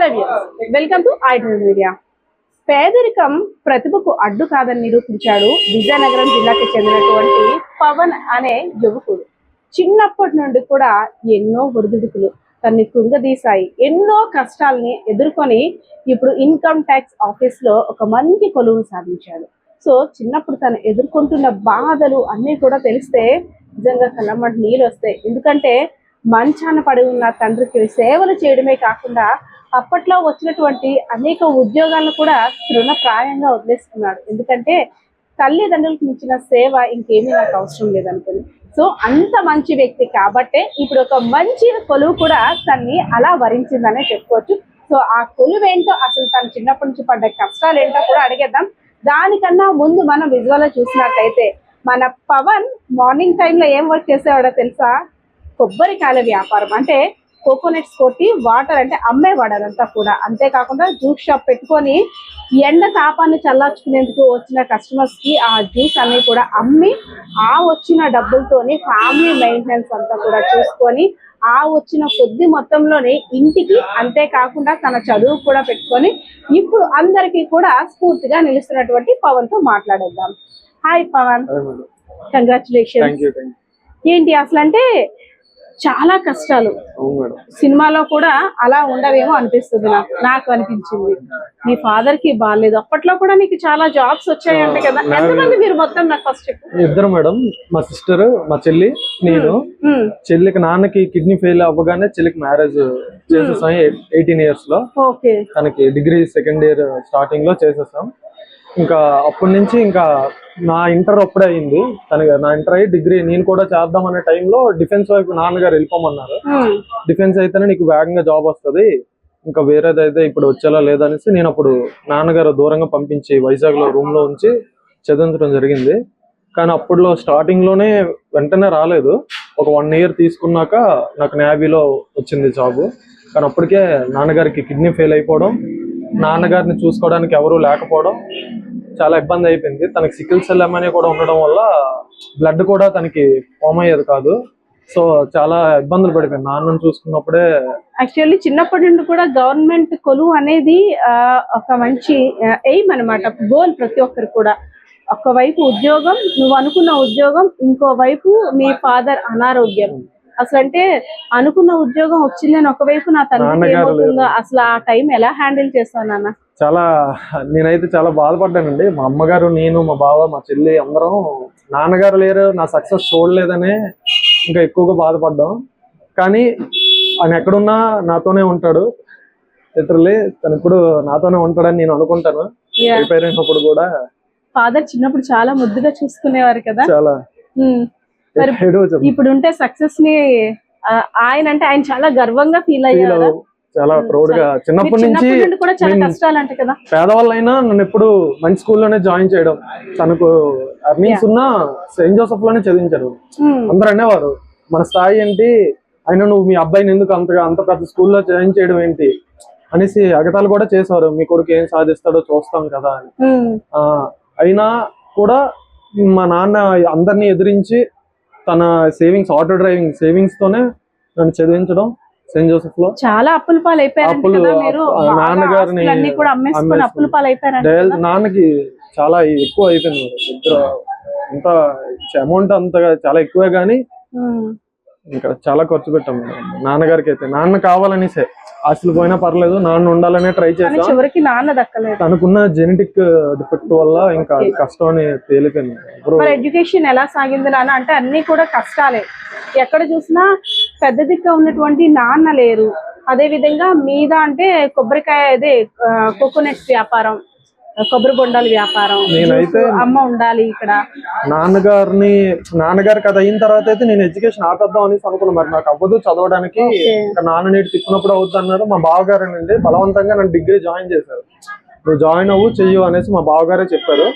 Hello viewers, welcome to iDream media. పేదరికం ప్రతిభకు అడ్డు కాదని నిరూపించాడు విజయనగరం జిల్లాకి చెందినటువంటి పవన్ అనే యువకుడు. చిన్నప్పటి నుండి కూడా ఎన్నో ఒడిదుడుకులు తన్ని కృంగదీశాయి. ఎన్నో కష్టాలని ఎదుర్కొని ఇప్పుడు ఇన్కమ్ ట్యాక్స్ ఆఫీస్ లో ఒక మంచి కొలువు సాధించాడు. సో చిన్నప్పుడు తను ఎదుర్కొంటున్న బాధలు అన్నీ కూడా తెలిస్తే నిజంగా కళ్ళమ్మటి నీళ్ళు వస్తాయి. ఎందుకంటే మంచాన పడి ఉన్న తండ్రికి సేవలు చేయడమే కాకుండా అప్పట్లో వచ్చినటువంటి అనేక ఉద్యోగాలను కూడా తృణప్రాయంగా వదిలేసుకున్నాడు. ఎందుకంటే తల్లిదండ్రులకు మించిన సేవ ఇంకేమీ నాకు అవసరం లేదనుకుని. సో అంత మంచి వ్యక్తి కాబట్టే ఇప్పుడు ఒక మంచి కొలువు కూడా తన్ని అలా వరించిందనే చెప్పుకోవచ్చు. సో ఆ కొలువు ఏంటో, అసలు తను చిన్నప్పటి నుంచి పడ్డ కష్టాలు ఏంటో కూడా అడిగేద్దాం. దానికన్నా ముందు మనం విజువల్ చూసినట్టయితే మన పవన్ మార్నింగ్ టైంలో ఏం వర్క్ చేసేవాడో తెలుసా? కొబ్బరికాయల వ్యాపారం. అంటే కోకోనట్స్ కొట్టి వాటర్ అంటే అమ్మేవాడు అదంతా కూడా. అంతేకాకుండా జ్యూస్ షాప్ పెట్టుకొని ఎండ తాపాన్ని చల్లార్చుకునేందుకు వచ్చిన కస్టమర్స్ కి ఆ జ్యూస్ అన్ని కూడా అమ్మి ఆ వచ్చిన డబ్బులతోని ఫ్యామిలీ మెయింటెనెన్స్ అంతా కూడా చూసుకొని ఆ వచ్చిన కొద్ది మొత్తంలోనే ఇంటికి, అంతేకాకుండా తన చదువు కూడా పెట్టుకొని ఇప్పుడు అందరికీ కూడా స్ఫూర్తిగా నిలుస్తున్నటువంటి పవన్ తో మాట్లాడేద్దాం. Hi Pawan, congratulation. ఏంటి అసలు అంటే చాలా కష్టాలు సినిమాలో కూడా అలా ఉండవేమో అనిపిస్తుంది. నాకు అనిపించింది. మీ ఫాదర్ కి బాగాలేదు, అప్పట్లో కూడా నీకు చాలా జాబ్స్ వచ్చాయంటే కదా. ఎంతమంది మీరు మొత్తం? నాకు ఫస్ట్ ఇద్దరు మేడం, మా సిస్టర్, మా చెల్లి, నేను. చెల్లికి నాన్నకి కిడ్నీ ఫెయిల్ అవ్వగానే చెల్లికి మ్యారేజ్ చేసేసాం 18 years లో. తనకి డిగ్రీ సెకండ్ ఇయర్ స్టార్టింగ్ లో చేసేసాం. ఇంకా అప్పటి నుంచి ఇంకా నా ఇంటర్ అప్పుడే అయింది. నా ఇంటర్ అయ్యి డిగ్రీ నేను కూడా చేద్దాం అనే టైంలో డిఫెన్స్ వైపు నాన్నగారు వెళ్ళిపోమన్నారు. డిఫెన్స్ అయితేనే నీకు వేగంగా జాబ్ వస్తుంది, ఇంకా వేరేదైతే ఇప్పుడు వచ్చేలా లేదనేసి నేను అప్పుడు నాన్నగారు దూరంగా పంపించి వైజాగ్ లో రూమ్ లో ఉంచి చదివించడం జరిగింది. కానీ అప్పుడులో స్టార్టింగ్ లోనే వెంటనే రాలేదు. ఒక 1 year తీసుకున్నాక నాకు నేవీలో వచ్చింది జాబ్. కానీ అప్పటికే నాన్నగారికి కిడ్నీ ఫెయిల్ అయిపోవడం, నాన్నగారిని చూసుకోవడానికి ఎవరు లేకపోవడం చాలా ఇబ్బంది అయిపోయింది. తనకి సికిల్ సెల్ ఎంఎన్ఏ కూడా ఉండడం వల్ల బ్లడ్ కూడా తనకి ఫామ్ అయ్యేది కాదు. సో చాలా ఇబ్బందులు పడిపోయింది నాన్నను చూసుకున్నప్పుడే. యాక్చువల్లీ చిన్నప్పటి నుండి కూడా గవర్నమెంట్ కొలువు అనేది ఒక మంచి ఎయిమ్ అనమాట, గోల్ ప్రతి ఒక్కరు కూడా. ఒకవైపు ఉద్యోగం, నువ్వు అనుకున్న ఉద్యోగం, ఇంకోవైపు మీ ఫాదర్ అనారోగ్యం. అసలు అంటే అనుకున్న ఉద్యోగం వచ్చిందని ఒకవైపు, నా తండ్రి అసలు ఆ టైం ఎలా హ్యాండిల్ చేస్తావు నాన్న? నేనైతే చాలా బాధపడ్డానండి. మా అమ్మగారు, నేను, మా బావ, మా చెల్లి అందరం నాన్నగారు లేరు, నా సక్సెస్ చూడలేదనే ఇంకా ఎక్కువగా బాధపడ్డాం. కానీ ఆయన ఎక్కడున్నా నాతోనే ఉంటాడు. లిటరల్లీ తను ఇప్పుడు నాతోనే ఉంటాడని నేను అనుకుంటాను. రిపేర్ అయినప్పుడు కూడా ఫాదర్ చిన్నప్పుడు చాలా ముద్దుగా చూసుకునేవారు కదా. చాలా. ఇప్పుడు ఉంటే సక్సెస్ ని ఆయన అంటే ఆయన చాలా గర్వంగా ఫీల్ అయ్యారు. చాలా ప్రౌడ్ గా. చిన్నప్పటి నుంచి కూడా చాలా కష్టాలు అంటే కదా. పేదవాళ్ళైనా నన్ను ఎప్పుడు మంచి స్కూల్లోనే జాయిన్ చేయడం, తనకు ఎర్నింగ్స్ ఉన్న సెయింట్ జోసెఫ్ లోనే చదివించారు. అందరూ అనేవారు మన స్థాయి ఏంటి, అయినా నువ్వు మీ అబ్బాయిని ఎందుకు అంత పెద్ద స్కూల్లో జాయిన్ చేయడం ఏంటి అనేసి అగతాలు కూడా చేసేవారు. మీ కొడుకు ఏం సాధిస్తాడో చూస్తాం కదా అని. అయినా కూడా మా నాన్న అందరినీ ఎదిరించి తన సేవింగ్స్, ఆటో డ్రైవింగ్ సేవింగ్స్ తోనే నన్ను చదివించడం సెయింట్ జోసెఫ్ లో. చాలా అప్పుల పాలు అయిపోయారు. నాన్నగారిని నాన్నకి చాలా ఎక్కువ అయిపోయింది. ఇద్దరు అంత అమౌంట్ అంతగా చాలా ఎక్కువే, కానీ ఇంకా చాలా ఖర్చు పెట్టాం నాన్నగారికి. అయితే నాన్న కావాలనేసే అసలు పోయినా పర్లేదు, నాన్న ఉండాలనే ట్రై చేసాం. చివరికి నాన్న దక్కలేదు. తనకున్న జెనెటిక్ డిఫెక్ట్ వల్ల ఇంకా కష్టం అని తేలిపోయింది. ఎడ్యుకేషన్ ఎలా సాగింది నాన్న అంటే అన్ని కూడా కష్టాలే. ఎక్కడ చూసినా పెద్ద దిక్కు ఉన్నటువంటి నాన్న లేరు. అదే విధంగా మీద అంటే కొబ్బరికాయ, అదే కోకోనట్స్ వ్యాపారం, కొబ్బరి బొండాల వ్యాపారం. నేనైతే అమ్మ ఉండాలి ఇక్కడ. నాన్నగారికి అది అయిన తర్వాత అయితే నేను ఎడ్యుకేషన్ ఆపేద్దాం అనేసి అనుకున్నాను. మరి నాకు అవ్వదు చదవడానికి, నాన్న నీటి తిప్పినప్పుడు అవుద్ది అన్నారు. మా బావగారు అండి బలవంతంగా నన్ను డిగ్రీ జాయిన్ చేశారు. నువ్వు జాయిన్ అవ్వు, చెయ్యు అనేసి మా బావగారే చెప్పారు.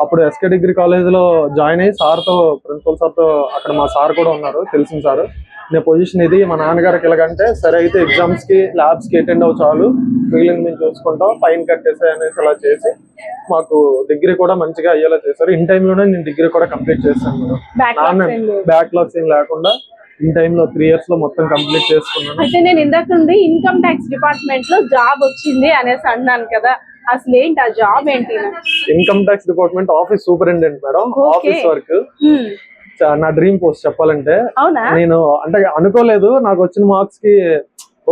అప్పుడు ఎస్కే డిగ్రీ కాలేజ్ లో జాయిన్ అయ్యి సార్తో, ప్రిన్సిపల్ సార్తో, అక్కడ మా సార్ కూడా ఉన్నారు, తెలిసిన సార్, నేను పొజిషన్ ఇది, మా నాన్నగారికి ఎలాగంటే సరే అయితే ఎగ్జామ్స్ కి ల్యాబ్స్ కి అటెండ్ అవ్వ చాలు, మిగిలింది మేము చూసుకుంటాం, ఫైన్ కట్టేసి అనేసి అలా చేసి మాకు డిగ్రీ కూడా మంచిగా అయ్యేలా చేశారు. ఇన్ టైంలోనే నేను డిగ్రీ కూడా కంప్లీట్ చేశాను. నాన్న బ్యాక్లాగ్స్ ఏం లేకుండా ఇన్ టైమ్ లో 3 years లో మొత్తం కంప్లీట్ చేసుకున్నాను. అయితే నేను ఇందాక నుండి ఇన్కమ్ ట్యాక్స్ డిపార్ట్మెంట్ లో జాబ్ వచ్చింది అనేసి అన్నాను కదా, అసలు ఏంటి ఆ జాబ్ ఏంటి? Income tax department office superintendent madam. Office work నా డ్రీమ్ పోస్ట్ చెప్పాలంటే. అవునా? నేను అంటే అనుకోలేదు, నాకు వచ్చిన మార్క్స్ కి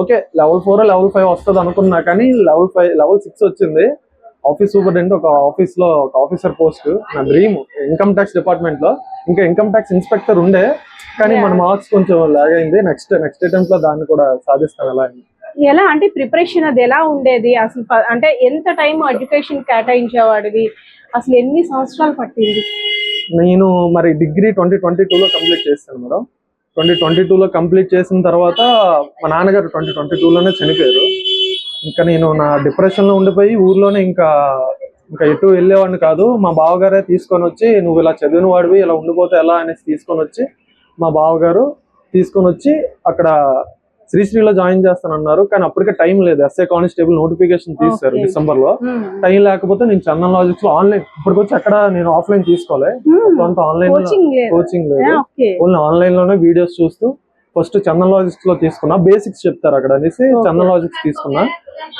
ఓకే level 4 level 5 వస్తుంది అనుకున్నా, కానీ level 6 వచ్చింది. ఆఫీస్ సూపరింటెండెంట్ ఒక ఆఫీస్ లో ఒక ఆఫీసర్ పోస్ట్ నా డ్రీమ్. ఇన్కమ్ ట్యాక్స్ డిపార్ట్మెంట్ లో ఇంకా ఇన్కమ్ ట్యాక్స్ ఇన్స్పెక్టర్ ఉండే, కానీ మన మార్క్స్ కొంచెం లాగ్ అయింది. నెక్స్ట్ అటెంప్ట్ లో దాన్ని కూడా సాధిస్తాను. ఎలా ఎలా అంటే ప్రిపరేషన్ అది ఎలా ఉండేది అసలు? అంటే ఎంత టైం ఎడ్యుకేషన్ కేటాయించేవాడివి? అసలు ఎన్ని సంవత్సరాలు పట్టింది? నేను మరి డిగ్రీ 2022లో కంప్లీట్ చేశాను మేడం. 2022లో కంప్లీట్ చేసిన తర్వాత మా నాన్నగారు 2022లోనే చనిపోయారు. ఇంకా నేను నా డిప్రెషన్ లో ఉండిపోయి ఊర్లోనే ఇంకా ఎటు వెళ్ళేవాడిని కాదు. మా బావగారే తీసుకొని వచ్చి, నువ్వు ఇలా చదివిన వాడివి ఇలా ఉండిపోతే ఎలా అనేసి తీసుకొని వచ్చి, మా బావగారు తీసుకొని వచ్చి అక్కడ శ్రీశ్రీలో జాయిన్ చేస్తానన్నారు. కానీ అప్పటికే టైం లేదు. ఎస్ఐ కానిస్టేబుల్ నోటిఫికేషన్ తీస్తారు డిసెంబర్ లో. టైం లేకపోతే నేను చందన్ లాజిక్స్ లో ఆన్లైన్, ఇప్పటికొచ్చి ఎక్కడ నేను ఆఫ్లైన్ తీసుకోలే, ఆన్లైన్ కోచింగ్ లేదు, ఓన్లీ ఆన్లైన్ లోనే వీడియోస్ చూస్తూ ఫస్ట్ చందన్ లాజిక్స్ లో తీసుకున్నా. బేసిక్స్ చెప్తారు అక్కడ అనేసి చందన్ లాజిక్స్ తీసుకున్నా.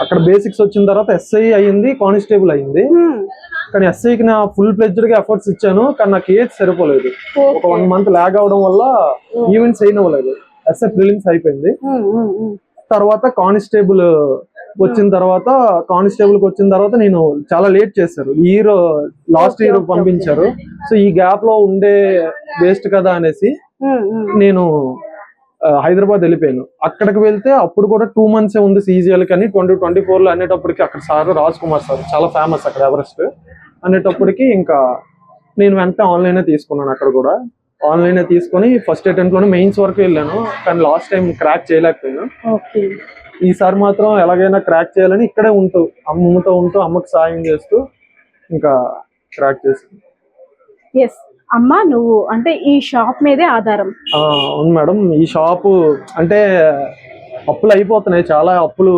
అక్కడ బేసిక్స్ వచ్చిన తర్వాత ఎస్ఐ అయ్యింది, కానిస్టేబుల్ అయ్యింది. కానీ ఎస్ఐకి నా ఫుల్ ప్లెడ్జ్డ్ గా ఎఫర్ట్స్ ఇచ్చాను, కానీ నాకు ఏజ్ సరిపోలేదు. ఒక 1 month లాగ్ అవడం వల్ల ఈవెంట్స్ అయినవ్వలేదు. ఎస్ఐ ప్రిలిమ్స్ అయిపోయింది. తర్వాత కానిస్టేబుల్ వచ్చిన తర్వాత నేను చాలా లేట్ చేశారు. లాస్ట్ ఇయర్ పంపించారు. సో ఈ గ్యాప్ లో ఉండే వేస్ట్ కదా అనేసి నేను హైదరాబాద్ వెళ్ళిపోయాను. అక్కడికి వెళ్తే అప్పుడు కూడా 2 months ఉంది CGL కానీ 2024లో అనేటప్పటికి అక్కడ సార్ రాజ్ కుమార్ సార్ చాలా ఫేమస్ అక్కడ ఎవరెస్ట్ అనేటప్పటికి ఇంకా నేను వెంటనే ఆన్లైనే తీసుకున్నాను. అక్కడ కూడా ఆన్లైనే తీసుకొని ఫస్ట్ అటెంప్ట్ లోనే మెయిన్స్ వరకు వెళ్ళాను, కానీ లాస్ట్ టైం క్రాక్ చేయలేకపోయాను. ఈసారి మాత్రం ఎలాగైనా క్రాక్ చేయాలని ఇక్కడే అమ్మతో ఉంటూ అమ్మకు సాయం చేస్తూ ఇంకా క్రాక్ చేసాను. అమ్మ నువ్వు అంటే ఈ షాప్ మీదే ఆధారం? అవును మేడం. ఈ షాపు అంటే అప్పులు అయిపోతున్నాయి, చాలా అప్పులు,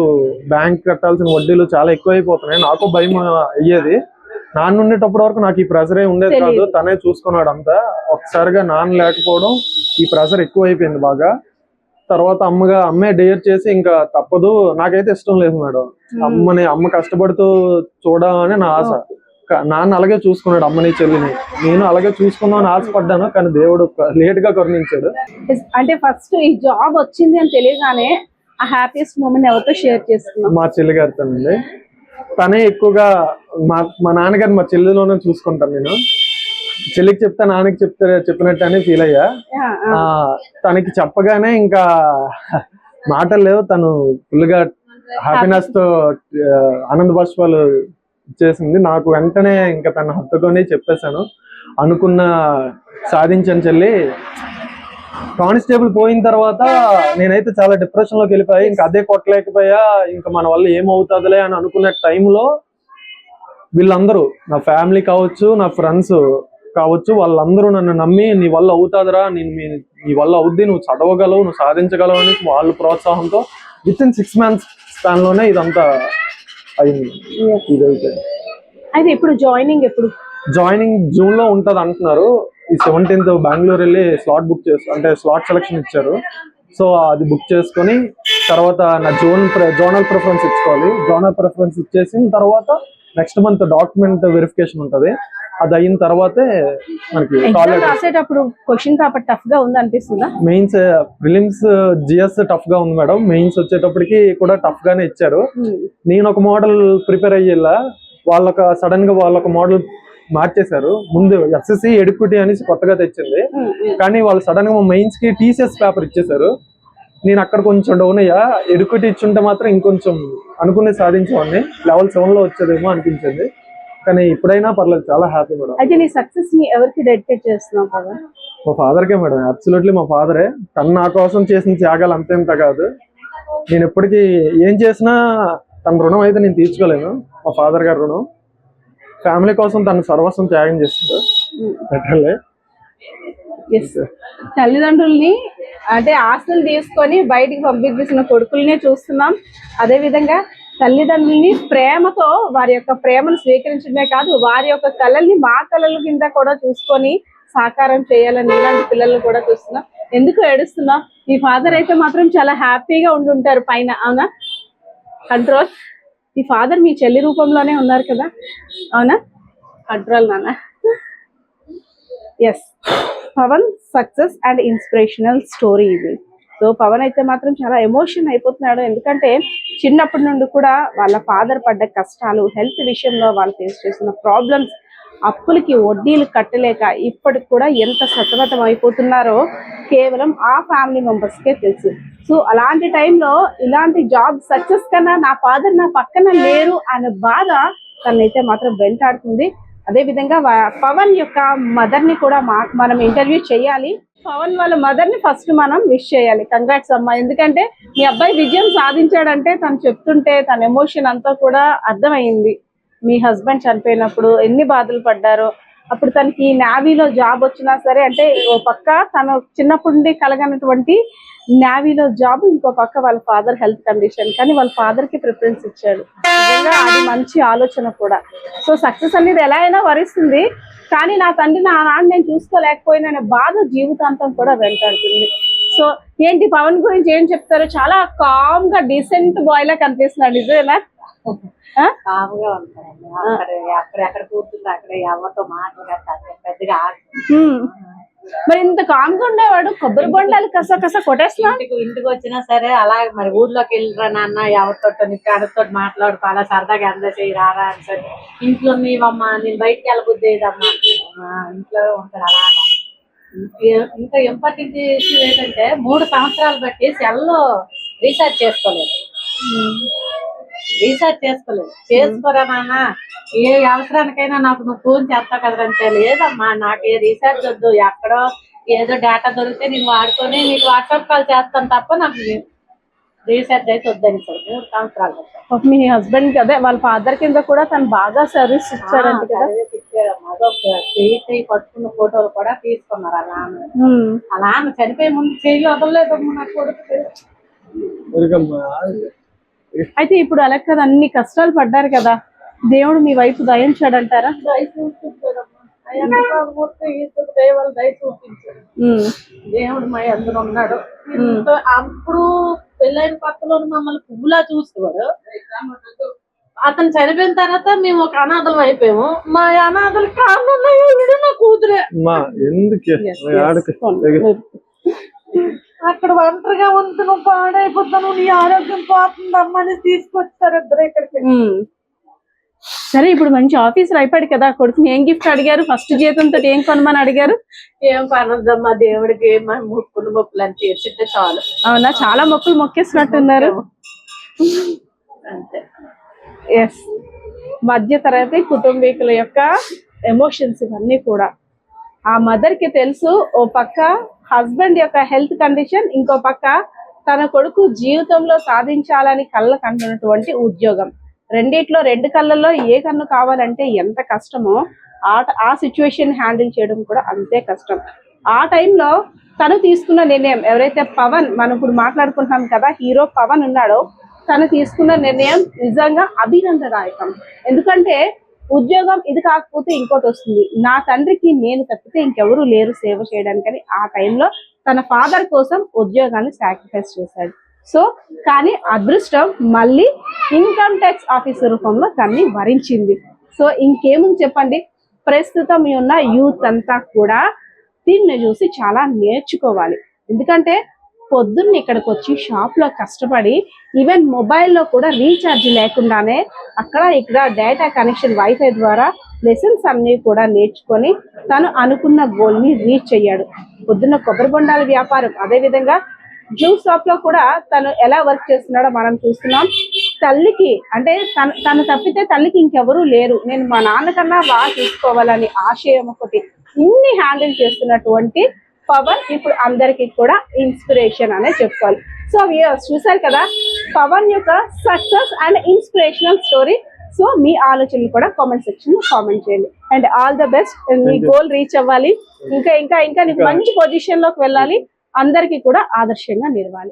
బ్యాంక్ కట్టాల్సిన వడ్డీలు చాలా ఎక్కువ అయిపోతున్నాయి. నాకు భయం అయ్యేది. నాన్న ఉండేటప్పటి వరకు నాకు ఈ ప్రెషర్ ఉండేది కాదు, తనే చూసుకున్నాడు అంతా. ఒకసారిగా నాన్న లేకపోవడం ఈ ప్రెషర్ ఎక్కువ అయిపోయింది బాగా. తర్వాత అమ్మే డేర్ చేసి ఇంకా తప్పదు, నాకైతే ఇష్టం లేదు మేడం అమ్మ కష్టపడుతూ చూడాలని నా ఆశ. నాన్న అలాగే చూసుకున్నాడు అమ్మని చెల్లిని, నేను అలాగే చూసుకుందామని ఆశపడ్డాను, కానీ దేవుడు లేట్ గా కరుణించాడు. అంటే ఫస్ట్ ఈ జాబ్ వచ్చింది అని తెలియగానే ఆ హ్యాపీయెస్ట్ మూమెంట్ ఎవరితో షేర్ చేసుకున్నాం? మా చెల్లి గారితోనండి. తనే ఎక్కువగా మా నాన్నగారిని మా చెల్లిలోనే చూసుకుంటాను నేను. చెల్లికి చెప్తా నాన్నకి చెప్పినట్టు అని ఫీల్ అయ్యా. తనకి చెప్పగానే ఇంకా మాటలు లేవు, తను ఫుల్ గా హ్యాపీనెస్ తో ఆనంద బాష్పాలు ఇచ్చేసింది. నాకు వెంటనే ఇంకా తను హత్తుకొని చెప్పేశాను, అనుకున్న సాధించాను చెల్లి. కానిస్టేబుల్ పోయిన తర్వాత నేనైతే చాలా డిప్రెషన్ లోకి వెళ్ళిపోయా. ఇంకా అదే కొట్టలేకపోయా, ఇంకా మన వల్ల ఏమవుతుందిలే అని అనుకునే టైంలో వీళ్ళందరూ, నా ఫ్యామిలీ కావచ్చు, నా ఫ్రెండ్స్ కావచ్చు, వాళ్ళందరూ నన్ను నమ్మి నీ వల్ల అవుతుందిరా, నీ వల్ల అవుద్ది, నువ్వు చదవగలవు, నువ్వు సాధించగలవు అని వాళ్ళ ప్రోత్సాహంతో విత్ ఇన్ 6 months స్పాన్ లోనే ఇదంతా అయింది. అయితే ఇప్పుడు జాయినింగ్ జూన్ లో ఉంటది అంటున్నారు. ఈ 17th బెంగళూరు వెళ్ళి స్లాట్ సెలక్షన్ ఇచ్చారు. సో అది బుక్ చేసుకొని తర్వాత నా జోనల్ ప్రిఫరెన్స్ ఇచ్చుకోవాలి. జోనల్ ప్రిఫరెన్స్ ఇచ్చేసిన తర్వాత నెక్స్ట్ మంత్ డాక్యుమెంట్ వెరిఫికేషన్ ఉంటది. అది అయిన తర్వాతే మనకి రాసేటప్పుడు క్వశ్చన్ పేపర్ టఫ్ గా ఉంది అనిపిస్తుందా? మెయిన్స్ ప్రిలిమ్స్ జిఎస్ టఫ్ గా ఉంది మేడం. మెయిన్స్ వచ్చేటప్పటికి కూడా టఫ్ గానే ఇచ్చారు. నేను ఒక మోడల్ ప్రిపేర్ అయ్యేలా సడన్ గా వాళ్ళొక మోడల్ మార్చేశారు. ముందు ఎస్ఎస్సి ఎడ్యుక్యూటీ అనేసి కొత్తగా తెచ్చింది, కానీ వాళ్ళు సడన్ గా మెయిన్స్ కి టీసీఎస్ పేపర్ ఇచ్చేసారు. నేను అక్కడ కొంచెం డౌన్ అయ్యా. ఎడ్యుక్యూటీ ఇచ్చుంటే మాత్రం ఇంకొంచెం అనుకునే సాధించేవాడిని, level 7 లో వచ్చేదేమో అనిపించింది. కానీ ఇప్పుడైనా పర్లేదు, చాలా హ్యాపీ మేడం. అయితే నీ సక్సెస్ ని ఎవరికి డెడికేట్ చేస్తున్నావు కదా? మా ఫాదర్కే మేడం, అబ్సల్యూట్లీ మా ఫాదరే. తను నా కోసం చేసిన త్యాగాలు అంతేంత కాదు. నేను ఎప్పటికీ ఏం చేసినా తన రుణం అయితే నేను తీర్చుకోలేను. మా ఫాదర్ గారి రుణం. ఫ్యామిలీ కోసం తను సర్వస్వం త్యాగం చేస్తారు. తల్లిదండ్రుల్ని అంటే ఆస్తులు తీసుకొని బయటికి పంపించేసిన కొడుకుల్ని చూస్తున్నాం. అదే విధంగా తల్లిదండ్రుల్ని ప్రేమతో వారి యొక్క ప్రేమను స్వీకరించడమే కాదు, వారి యొక్క కళల్ని మా కళల కింద కూడా చూసుకొని సాకారం చేయాలని ఇలాంటి పిల్లల్ని కూడా చూస్తున్నాం. ఎందుకు ఏడుస్తున్నావు? మీ ఫాదర్ అయితే మాత్రం చాలా హ్యాపీగా ఉండుంటారు పైన, అవునా? కంట్రోల్. మీ ఫాదర్ మీ చెల్లి రూపంలోనే ఉన్నారు కదా, అవునా? కంట్రోల్ నాన్న. Yes, Pawan success and inspirational story ఇది. సో పవన్ అయితే మాత్రం చాలా ఎమోషన్ అయిపోతున్నాడు, ఎందుకంటే చిన్నప్పటి నుండి కూడా వాళ్ళ ఫాదర్ పడ్డ కష్టాలు, హెల్త్ విషయంలో వాళ్ళు ఫేస్ చేసిన ప్రాబ్లమ్స్, అప్పులకి వడ్డీలు కట్టలేక ఇప్పటికి కూడా ఎంత సతమతం అయిపోతున్నారో కేవలం ఆ ఫ్యామిలీ మెంబర్స్కే తెలుసు. సో అలాంటి టైంలో ఇలాంటి జాబ్ సక్సెస్ కన్నా నా ఫాదర్ నా పక్కన లేరు అనే బాధ తనైతే మాత్రం వెంటాడుతుంది. అదే విధంగా పవన్ యొక్క మదర్ ని కూడా మనం ఇంటర్వ్యూ చేయాలి. పవన్ వాళ్ళ మదర్ ని ఫస్ట్ మనం విష్ చేయాలి. కంగ్రాట్స్ అమ్మా, ఎందుకంటే మీ అబ్బాయి విజయం సాధించాడంటే తను చెప్తుంటే తన ఎమోషన్ అంతా కూడా అర్థమైంది. మీ హస్బెండ్ చనిపోయినప్పుడు ఎన్ని బాధలు పడ్డారో, అప్పుడు తనకి నేవీలో జాబ్ వచ్చినా సరే, అంటే ఓ పక్క తను చిన్నప్పటి నుండి కలగనటువంటి నేవీలో జాబ్, ఇంకో పక్క వాళ్ళ ఫాదర్ హెల్త్ కండిషన్, కానీ వాళ్ళ ఫాదర్ కి ప్రిఫరెన్స్ ఇచ్చాడు. నిజంగా అది మంచి ఆలోచన కూడా. సో సక్సెస్ అనేది ఎలా అయినా వరిస్తుంది, కానీ నా తండ్రి నా నాన్న నేను చూసుకోలేకపోయిన బాధ జీవితాంతం కూడా వెంటాడుతుంది. సో ఏంటి పవన్ గురించి ఏం చెప్తారు? చాలా కామ్ గా డీసెంట్ బాయ్ లా కనిపిస్తున్నాడు, నిజమేనా? కాముగా ఉంటారండి. అక్కడ కూర్చుంది అక్కడ ఎవరితో మాట్లాడతారు పెద్దగా. మరి ఇంత కామ్గా ఉండేవాడు కొబ్బరి బొండాలు కస కొట్టేస్తున్నా. ఇంటికి వచ్చినా సరే అలా మరి ఊర్లోకి వెళ్ళరా నాన్న, ఎవరితో అడతో మాట్లాడుకో, అలా సరదాగా అందరూ చేయి రారా అని సరే. ఇంట్లో నీవమ్మా, నేను బయటికి వెళ్ళబుద్దేదమ్మా, ఇంట్లో ఉంటారు అలాగా. ఇంకా ఇంపార్టెంట్ ఇష్యూ ఏంటంటే 3 సంవత్సరాలు బట్టి సెల్లో రీఛార్జ్ చేసుకోలేదు. చేసుకోరా నాన్న, ఏ అవసరానికైనా నాకు నువ్వు ఫోన్ చేస్తావు కదంటే, లేదమ్మా నాకు ఏ రీఛార్జ్ వద్దు, ఎక్కడో ఏదో డేటా దొరికితే నేను వాడుకొని నీకు వాట్సాప్ కాల్ చేస్తాను తప్ప నాకు రీఛార్జ్ అయితే వద్దని సార్. 3 సంవత్సరాలు. మీ హస్బెండ్ అదే వాళ్ళ ఫాదర్ కింద కూడా తను బాగా సర్వీస్ ఇచ్చాడంట కదా. పట్టుకున్న ఫోటోలు కూడా తీసుకున్నారు. అలా చనిపోయే ముందు చెయ్యి వదలలేదమ్మా నా కొడుకు. అయితే ఇప్పుడు అలా కదా, అన్ని కష్టాలు పడ్డారు కదా, దేవుడు మీ వైపు దయించాడంటారా? దేవుడు మా అందరూ ఉన్నాడు. అప్పుడు పెళ్ళైన పక్కలో మమ్మల్ని పువ్వులా చూసేవాడు. అతను చనిపోయిన తర్వాత మేము ఒక అనాథలం అయిపోయాము. మా అనాథలు కారణం నా కూతురే. అక్కడ ఒంటరిగా ఉంటున్నావు, పాడైపోతాను, నీ ఆరోగ్యం పోతుందమ్మా అని తీసుకొచ్చారు ఇద్దరు ఇక్కడికి. సరే, ఇప్పుడు మంచి ఆఫీసర్ అయిపోయాడు కదా, కొడుకుని ఏం గిఫ్ట్ అడిగారు? ఫస్ట్ జీతంతో ఏం కొనమని అడిగారు? ఏం పనొద్దమ్మా, దేవుడికి మొక్కులు మొక్కులు అని తీర్చితే చాలు. అవునా, చాలా మొక్కులు మొక్కేసినట్టున్నారు. అంతే. ఎస్, మధ్య తరగతి కుటుంబీకుల యొక్క ఎమోషన్స్ ఇవన్నీ కూడా ఆ మదర్ కి తెలుసు. ఓ పక్క హస్బెండ్ యొక్క హెల్త్ కండిషన్, ఇంకో పక్క తన కొడుకు జీవితంలో సాధించాలని కళ్ళ కంటున్నటువంటి ఉద్యోగం. రెండిట్లో 2 కళ్ళల్లో ఏ కన్ను కావాలంటే ఎంత కష్టమో ఆ సిచ్యువేషన్ హ్యాండిల్ చేయడం కూడా అంతే కష్టం. ఆ టైంలో తను తీసుకున్న నిర్ణయం, ఎవరైతే పవన్ మనం ఇప్పుడు మాట్లాడుకుంటున్నాం కదా, హీరో పవన్ ఉన్నాడో, తను తీసుకున్న నిర్ణయం నిజంగా అభినందనాయకం. ఎందుకంటే ఉద్యోగం ఇది కాకపోతే ఇంకోటి వస్తుంది, నా తండ్రికి నేను తప్పితే ఇంకెవరూ లేరు సేవ చేయడానికని ఆ టైంలో తన ఫాదర్ కోసం ఉద్యోగాన్ని సాక్రిఫైస్ చేశాడు. సో కానీ అదృష్టం మళ్ళీ ఇన్కమ్ ట్యాక్స్ ఆఫీసర్ రూపంలో తన్ని భరించింది. సో ఇంకేముంది చెప్పండి, ప్రస్తుతం ఉన్న యూత్ అంతా కూడా దీన్ని చూసి చాలా నేర్చుకోవాలి. ఎందుకంటే పొద్దున్న ఇక్కడికి వచ్చి షాప్లో కష్టపడి ఈవెన్ మొబైల్లో కూడా రీఛార్జ్ లేకుండానే అక్కడ ఇక్కడ డేటా కనెక్షన్ వైఫై ద్వారా లెసన్స్ అన్ని కూడా నేర్చుకొని తను అనుకున్న గోల్ని రీచ్ అయ్యాడు. పొద్దున్న కొబ్బరి బొండాల వ్యాపారం, అదేవిధంగా జ్యూస్ షాప్ లో కూడా తను ఎలా వర్క్ చేస్తున్నాడో మనం చూస్తున్నాం. తల్లికి అంటే తను తప్పితే తల్లికి ఇంకెవరూ లేరు, నేను మా నాన్నకన్నా బాగా చూసుకోవాలని ఆశయం ఒకటి, ఇన్ని హ్యాండిల్ చేస్తున్నటువంటి పవన్ ఇప్పుడు అందరికి కూడా ఇన్స్పిరేషన్ అనే చెప్పుకోవాలి. సో వ్యూయర్స్ చూసారు కదా పవన్ యొక్క success and inspirational story. So మీ ఆలోచనలు కూడా కామెంట్ సెక్షన్ లో కామెంట్ చేయండి. అండ్ ఆల్ ద బెస్ట్, మీ గోల్ రీచ్ అవ్వాలి, ఇంకా ఇంకా ఇంకా నీకు మంచి పొజిషన్ లోకి వెళ్ళాలి, అందరికీ కూడా ఆదర్శంగా నిలవాలి.